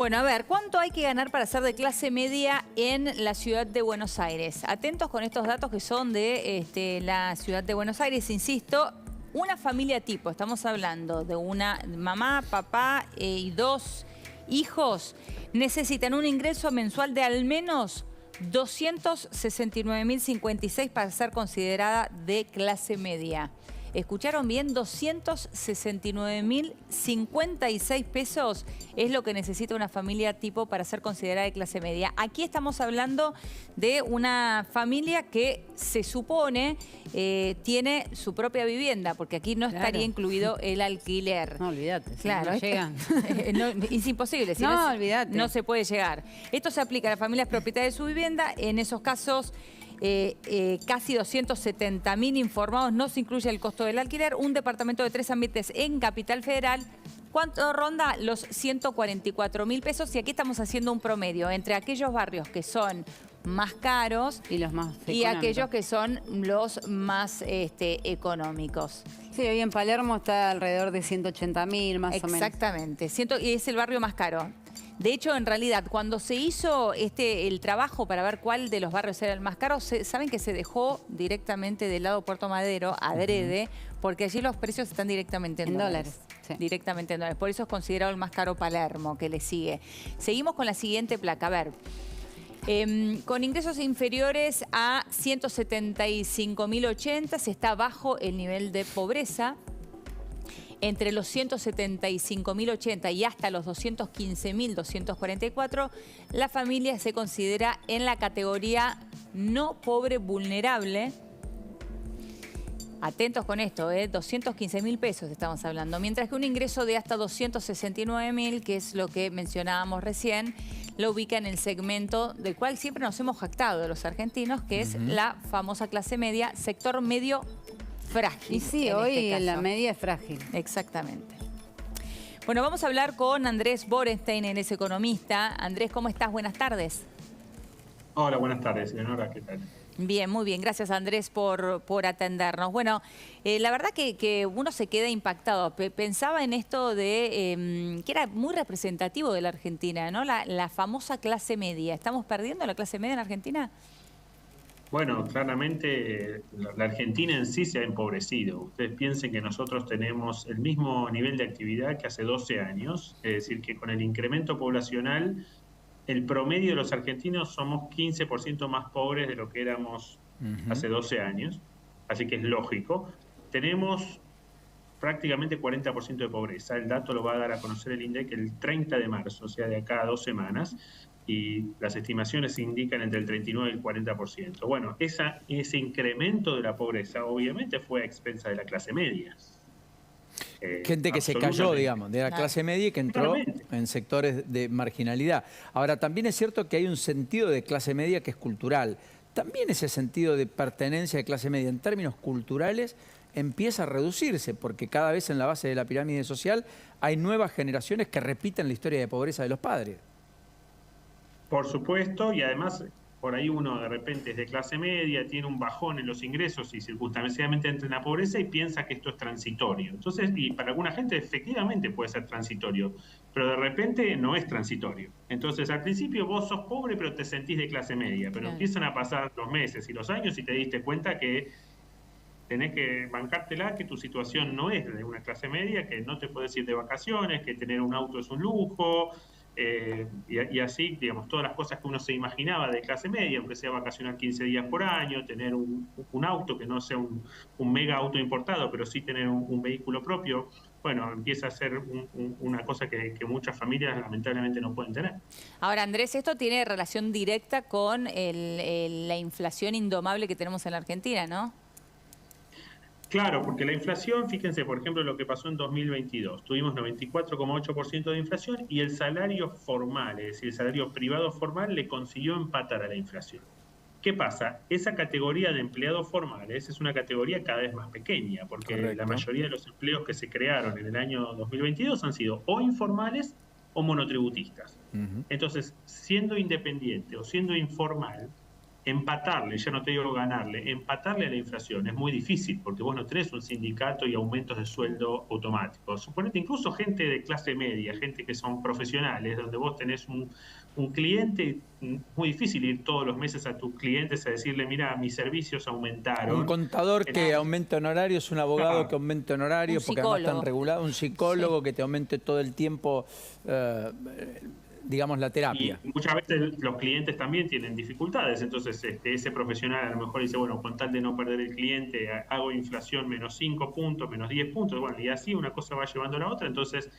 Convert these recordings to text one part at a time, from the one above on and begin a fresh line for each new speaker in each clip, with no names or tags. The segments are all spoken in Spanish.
Bueno, a ver, ¿cuánto hay que ganar para ser de clase media en la ciudad de Buenos Aires? Atentos con estos datos que son de la ciudad de Buenos Aires, insisto. Una familia tipo, estamos hablando de una mamá, papá y dos hijos, necesitan un ingreso mensual de al menos 269.056 para ser considerada de clase media. ¿Escucharon bien? 269.056 pesos es lo que necesita una familia tipo para ser considerada de clase media. Aquí estamos hablando de una familia que se supone tiene su propia vivienda, porque aquí no estaría incluido el alquiler.
No, olvídate.
Claro,
no llegan.
Es imposible. Si
no, olvídate.
No se puede llegar. Esto se aplica a las familias propietarias de su vivienda. En esos casos, casi 270.000 informados, no se incluye el costo del alquiler. Un departamento de 3 ambientes en Capital Federal, ¿cuánto ronda? Los 144.000 pesos. Y aquí estamos haciendo un promedio entre aquellos barrios que son más caros
y los más económicos,
y aquellos que son los más económicos.
Sí, hoy en Palermo está alrededor de 180.000 más o menos.
Exactamente, y es el barrio más caro. De hecho, en realidad, cuando se hizo el trabajo para ver cuál de los barrios era el más caro, saben que se dejó directamente del lado Puerto Madero, adrede, porque allí los precios están directamente en dólares.
Sí.
Directamente en dólares. Por eso es considerado el más caro Palermo, que le sigue. Seguimos con la siguiente placa. A ver, con ingresos inferiores a 175.080 se está bajo el nivel de pobreza. Entre los 175.080 y hasta los 215.244, la familia se considera en la categoría no pobre vulnerable. Atentos con esto, 215.000 pesos estamos hablando. Mientras que un ingreso de hasta 269.000, que es lo que mencionábamos recién, lo ubica en el segmento del cual siempre nos hemos jactado de los argentinos, que es la famosa clase media, sector medio frágil.
Y sí, hoy la media es frágil.
Exactamente. Bueno, vamos a hablar con Andrés Borenstein, él es economista. Andrés, ¿cómo estás? Buenas tardes.
Hola, buenas tardes, Leonora, ¿qué tal?
Bien, muy bien. Gracias, Andrés, por atendernos. Bueno, la verdad que uno se queda impactado. Pensaba en esto de que era muy representativo de la Argentina, ¿no? La famosa clase media. ¿Estamos perdiendo la clase media en Argentina?
Bueno, claramente la Argentina en sí se ha empobrecido. Ustedes piensen que nosotros tenemos el mismo nivel de actividad que hace 12 años, es decir, que con el incremento poblacional, el promedio de los argentinos somos 15% más pobres de lo que éramos hace 12 años, así que es lógico. Tenemos prácticamente 40% de pobreza. El dato lo va a dar a conocer el INDEC el 30 de marzo, o sea, de acá a 2 semanas. Y las estimaciones indican entre el 39 y el 40%. Bueno, ese incremento de la pobreza obviamente fue a expensa de la clase media.
Gente que se cayó, digamos, de la clase media y que entró en sectores de marginalidad. Ahora, también es cierto que hay un sentido de clase media que es cultural. También ese sentido de pertenencia de clase media en términos culturales empieza a reducirse, porque cada vez en la base de la pirámide social hay nuevas generaciones que repiten la historia de pobreza de los padres.
Por supuesto, y además por ahí uno de repente es de clase media, tiene un bajón en los ingresos y circunstancialmente entra en la pobreza y piensa que esto es transitorio. Entonces, y para alguna gente efectivamente puede ser transitorio, pero de repente no es transitorio. Entonces, al principio vos sos pobre pero te sentís de clase media, pero empiezan a pasar los meses y los años y te diste cuenta que tenés que bancártela, que tu situación no es de una clase media, que no te puedes ir de vacaciones, que tener un auto es un lujo. Y así, digamos, todas las cosas que uno se imaginaba de clase media, aunque sea vacacionar 15 días por año, tener un auto que no sea un mega auto importado, pero sí tener un vehículo propio, bueno, empieza a ser una cosa que muchas familias lamentablemente no pueden tener.
Ahora, Andrés, esto tiene relación directa con la inflación indomable que tenemos en la Argentina, ¿no?
Claro, porque la inflación, fíjense, por ejemplo, lo que pasó en 2022. Tuvimos 94,8% de inflación y el salario formal, es decir, el salario privado formal, le consiguió empatar a la inflación. ¿Qué pasa? Esa categoría de empleados formales es una categoría cada vez más pequeña, porque la mayoría de los empleos que se crearon en el año 2022 han sido o informales o monotributistas. Entonces, siendo independiente o siendo informal, empatarle, ya no te digo ganarle, empatarle a la inflación es muy difícil, porque vos no tenés un sindicato y aumentos de sueldo automáticos. Suponete incluso gente de clase media, gente que son profesionales, donde vos tenés un cliente, muy difícil ir todos los meses a tus clientes a decirle, mira, mis servicios aumentaron.
Un contador que aumente honorarios, un abogado que aumente honorarios, porque además están regulados, un psicólogo que te aumente todo el tiempo, digamos, la terapia.
Y muchas veces los clientes también tienen dificultades, entonces ese profesional a lo mejor dice, bueno, con tal de no perder el cliente, hago inflación menos 5 puntos, menos 10 puntos, bueno, y así una cosa va llevando a la otra, entonces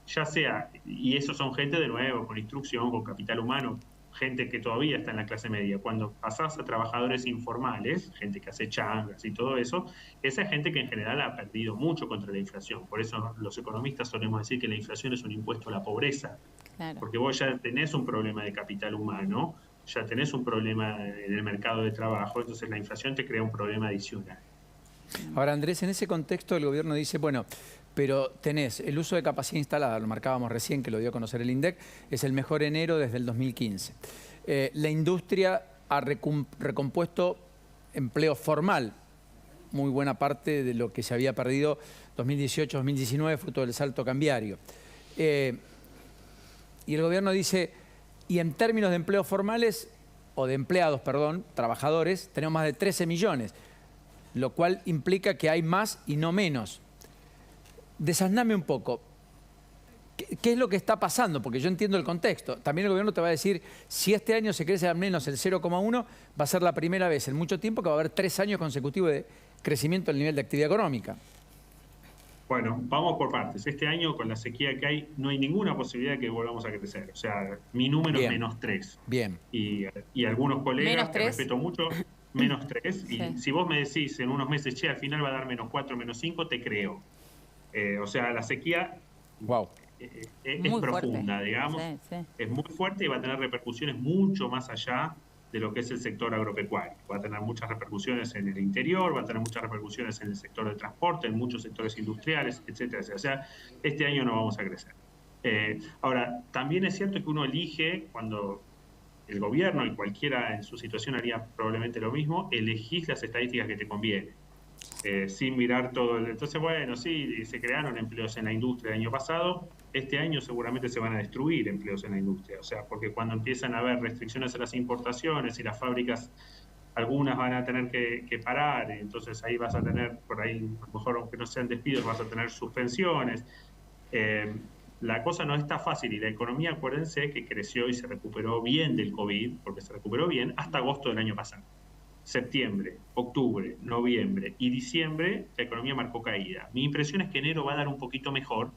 ya sea, y esos son gente de nuevo, con instrucción, con capital humano, gente que todavía está en la clase media. Cuando pasás a trabajadores informales, gente que hace changas y todo eso, esa es gente que en general ha perdido mucho contra la inflación. Por eso los economistas solemos decir que la inflación es un impuesto a la pobreza. Claro. Porque vos ya tenés un problema de capital humano, ya tenés un problema en el mercado de trabajo, entonces la inflación te crea un problema adicional.
Ahora, Andrés, en ese contexto el gobierno dice, bueno, pero tenés el uso de capacidad instalada, lo marcábamos recién, que lo dio a conocer el INDEC, es el mejor enero desde el 2015. La industria ha recompuesto empleo formal, muy buena parte de lo que se había perdido 2018-2019, fruto del salto cambiario. Y el gobierno dice, y en términos de empleos formales, o de empleados, perdón, trabajadores, tenemos más de 13 millones, lo cual implica que hay más y no menos. Desasname un poco. ¿Qué es lo que está pasando? Porque yo entiendo el contexto. También el gobierno te va a decir, si este año se crece al menos el 0,1, va a ser la primera vez en mucho tiempo que va a haber 3 años consecutivos de crecimiento del nivel de actividad económica.
Bueno, vamos por partes. Este año, con la sequía que hay, no hay ninguna posibilidad de que volvamos a crecer. O sea, mi número es menos 3.
Bien.
Y algunos colegas, que respeto mucho, menos 3.
Sí.
Y si vos me decís en unos meses, che, al final va a dar menos 4, menos 5, te creo. O sea, la sequía es profunda, digamos. Sí, sí. Es muy fuerte y va a tener repercusiones mucho más allá de lo que es el sector agropecuario. Va a tener muchas repercusiones en el interior, va a tener muchas repercusiones en el sector de transporte, en muchos sectores industriales, etcétera. O sea, este año no vamos a crecer. Ahora, también es cierto que uno elige, cuando el gobierno y cualquiera en su situación haría probablemente lo mismo, elegís las estadísticas que te convienen. Sin mirar todo. Entonces, bueno, sí, se crearon empleos en la industria el año pasado. Este año seguramente se van a destruir empleos en la industria. O sea, porque cuando empiezan a haber restricciones a las importaciones y las fábricas, algunas van a tener que parar, entonces ahí vas a tener, por ahí, a lo mejor aunque no sean despidos, vas a tener suspensiones. La cosa no está fácil y la economía, acuérdense que creció y se recuperó bien del COVID, porque se recuperó bien hasta agosto del año pasado. Septiembre, octubre, noviembre y diciembre, la economía marcó caída. Mi impresión es que enero va a dar un poquito mejor.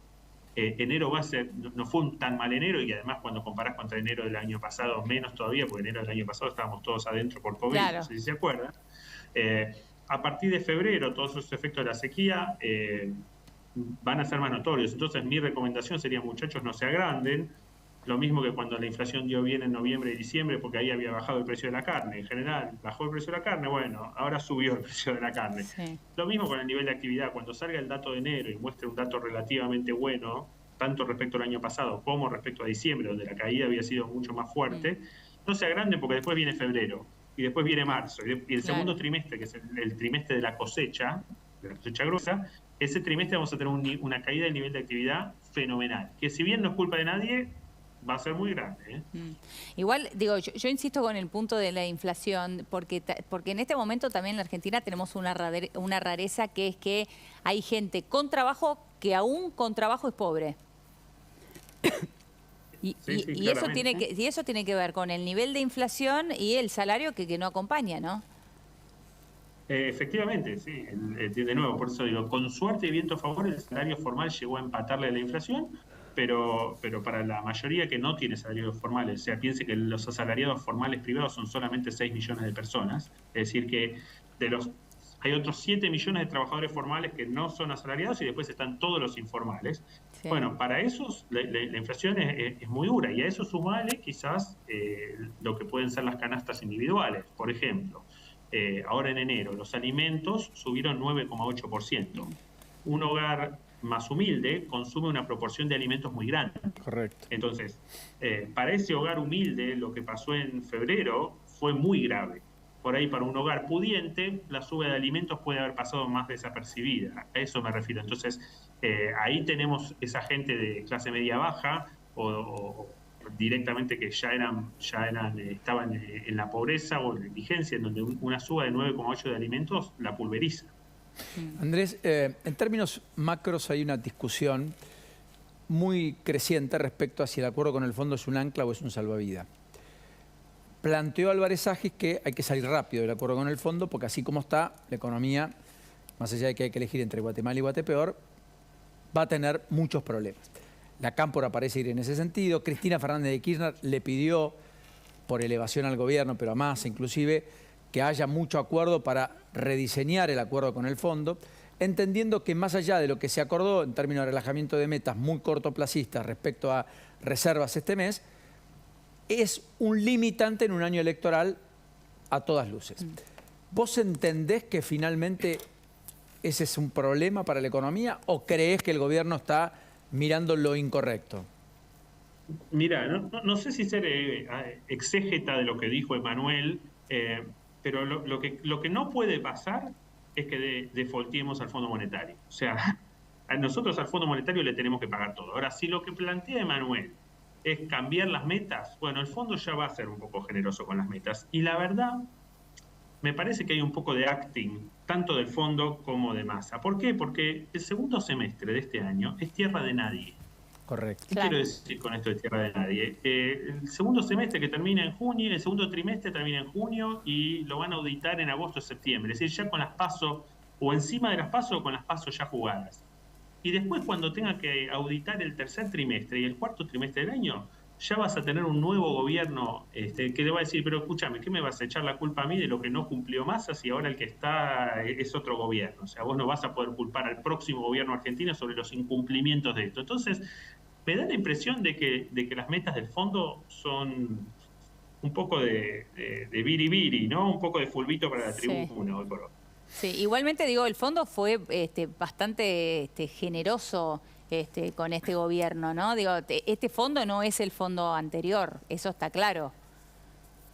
Enero va a ser, no fue un tan mal enero, y además cuando comparás contra enero del año pasado, menos todavía, porque enero del año pasado estábamos todos adentro por COVID, claro. No sé si se acuerdan. A partir de febrero, todos esos efectos de la sequía van a ser más notorios. Entonces mi recomendación sería, muchachos, no se agranden. Lo mismo que cuando la inflación dio bien en noviembre y diciembre, porque ahí había bajado el precio de la carne. En general, bajó el precio de la carne, bueno, ahora subió el precio de la carne. Sí. Lo mismo con el nivel de actividad. Cuando salga el dato de enero y muestre un dato relativamente bueno, tanto respecto al año pasado como respecto a diciembre, donde la caída había sido mucho más fuerte, no se agranden porque después viene febrero, y después viene marzo, y el segundo trimestre, que es el trimestre de la cosecha gruesa, ese trimestre vamos a tener una caída del nivel de actividad fenomenal, que si bien no es culpa de nadie, va a ser muy grande.
Igual, digo, yo insisto con el punto de la inflación, porque en este momento también en la Argentina tenemos una rareza, que es que hay gente con trabajo que aún con trabajo es pobre. Y eso tiene que ver con el nivel de inflación y el salario que no acompaña, ¿no?
Efectivamente, sí. De nuevo, por eso digo, con suerte y viento a favor, el salario formal llegó a empatarle a la inflación, pero para la mayoría que no tiene salarios formales, o sea, piense que los asalariados formales privados son solamente 6 millones de personas, es decir que hay otros 7 millones de trabajadores formales que no son asalariados y después están todos los informales. Sí. Bueno, para esos la inflación es muy dura, y a eso sumale quizás lo que pueden ser las canastas individuales. Por ejemplo, ahora en enero los alimentos subieron 9,8%. Un hogar más humilde consume una proporción de alimentos muy grande.
Correcto.
Entonces, para ese hogar humilde, lo que pasó en febrero fue muy grave. por ahí para un hogar pudiente, la suba de alimentos puede haber pasado más desapercibida. A eso me refiero. Entonces, ahí tenemos esa gente de clase media baja o directamente que estaban en la pobreza o en la indigencia, en donde una suba de 9,8 de alimentos la pulveriza.
Andrés, en términos macros hay una discusión muy creciente respecto a si el acuerdo con el fondo es un ancla o es un salvavidas. Planteó Álvarez Agis que hay que salir rápido del acuerdo con el fondo porque así como está, la economía, más allá de que hay que elegir entre Guatemala y Guatepeor, va a tener muchos problemas. La Cámpora parece ir en ese sentido. Cristina Fernández de Kirchner le pidió, por elevación al gobierno, pero a Massa inclusive, que haya mucho acuerdo para rediseñar el acuerdo con el fondo, entendiendo que más allá de lo que se acordó en términos de relajamiento de metas muy cortoplacistas respecto a reservas este mes, es un limitante en un año electoral a todas luces. ¿Vos entendés que finalmente ese es un problema para la economía o creés que el gobierno está mirando lo incorrecto?
Mira, no sé si ser exégeta de lo que dijo Emanuel, pero lo que no puede pasar es que defaultemos al Fondo Monetario. O sea, a nosotros al Fondo Monetario le tenemos que pagar todo. Ahora, si lo que plantea Emanuel es cambiar las metas, bueno, el fondo ya va a ser un poco generoso con las metas. Y la verdad, me parece que hay un poco de acting, tanto del fondo como de Massa. ¿Por qué? Porque el segundo semestre de este año es tierra de nadie.
Correcto.
¿Qué quiero decir con esto de tierra de nadie? El segundo semestre que termina en junio, el segundo trimestre termina en junio y lo van a auditar en agosto o septiembre. Es decir, ya con las PASO, o encima de las PASO, o con las PASO ya jugadas. Y después cuando tenga que auditar el tercer trimestre y el cuarto trimestre del año, ya vas a tener un nuevo gobierno que te va a decir, pero escúchame, ¿qué me vas a echar la culpa a mí de lo que no cumplió Massa si ahora el que está es otro gobierno? O sea, vos no vas a poder culpar al próximo gobierno argentino sobre los incumplimientos de esto. Entonces, me da la impresión de que las metas del fondo son un poco de biribiri, ¿no? Un poco de fulbito para la tribuna hoy por hoy.
Sí, igualmente digo, el fondo fue bastante generoso con este gobierno, ¿no? Digo, este fondo no es el fondo anterior, eso está claro.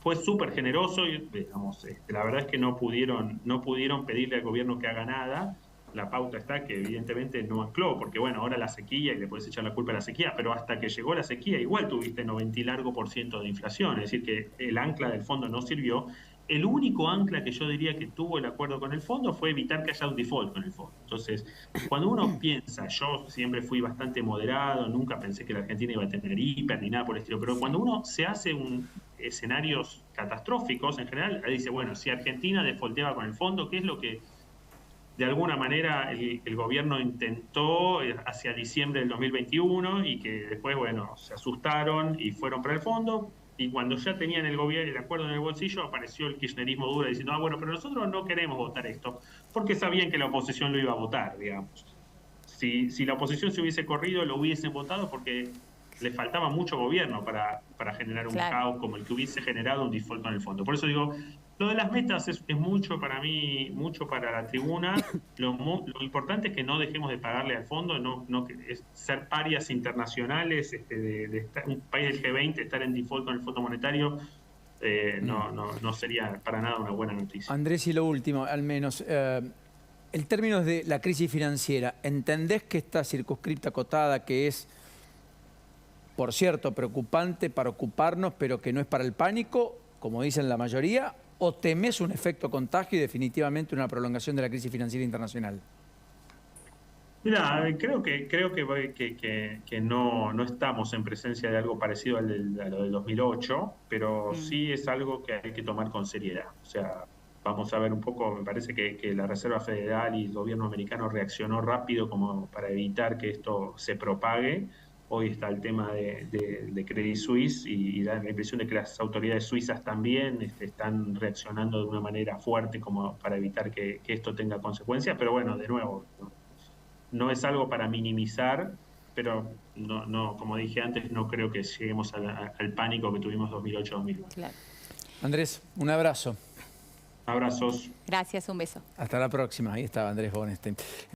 Fue súper generoso y, digamos, la verdad es que no pudieron pedirle al gobierno que haga nada. La pauta está que evidentemente no ancló, porque bueno, ahora la sequía, y le puedes echar la culpa a la sequía, pero hasta que llegó la sequía igual tuviste 90 y largo % de inflación, es decir que el ancla del fondo no sirvió. El único ancla que yo diría que tuvo el acuerdo con el fondo fue evitar que haya un default con el fondo. Entonces, cuando uno piensa, yo siempre fui bastante moderado, nunca pensé que la Argentina iba a tener hiper ni nada por el estilo, pero cuando uno se hace escenarios catastróficos, en general, dice, bueno, si Argentina defaulteaba con el fondo, ¿qué es lo que de alguna manera el gobierno intentó hacia diciembre del 2021 y que después, bueno, se asustaron y fueron para el fondo? Y cuando ya tenían el acuerdo en el bolsillo, apareció el kirchnerismo duro diciendo, bueno, pero nosotros no queremos votar esto, porque sabían que la oposición lo iba a votar, digamos. Si la oposición se hubiese corrido, lo hubiesen votado porque le faltaba mucho gobierno para generar un caos como el que hubiese generado un default con el fondo. Por eso digo, lo de las metas es mucho para mí, mucho para la tribuna. Lo importante es que no dejemos de pagarle al fondo, es ser parias internacionales, un país del G20, estar en default con el Fondo Monetario, no sería para nada una buena noticia.
Andrés, y lo último, al menos, en términos de la crisis financiera, ¿entendés que está circunscripta, acotada, que es, por cierto, preocupante para ocuparnos, pero que no es para el pánico, como dicen la mayoría? ¿O temés un efecto contagio y definitivamente una prolongación de la crisis financiera internacional?
Mira, creo que no estamos en presencia de algo parecido a lo del 2008, pero sí es algo que hay que tomar con seriedad. O sea, vamos a ver un poco, me parece que la Reserva Federal y el gobierno americano reaccionó rápido como para evitar que esto se propague. Hoy está el tema de Credit Suisse y da la impresión de que las autoridades suizas también están reaccionando de una manera fuerte como para evitar que esto tenga consecuencias. Pero bueno, de nuevo, no es algo para minimizar, pero no, como dije antes, no creo que lleguemos al pánico que tuvimos 2008-2009.
Claro.
Andrés, un abrazo.
Abrazos.
Gracias, un beso.
Hasta la próxima. Ahí estaba Andrés Bonestein.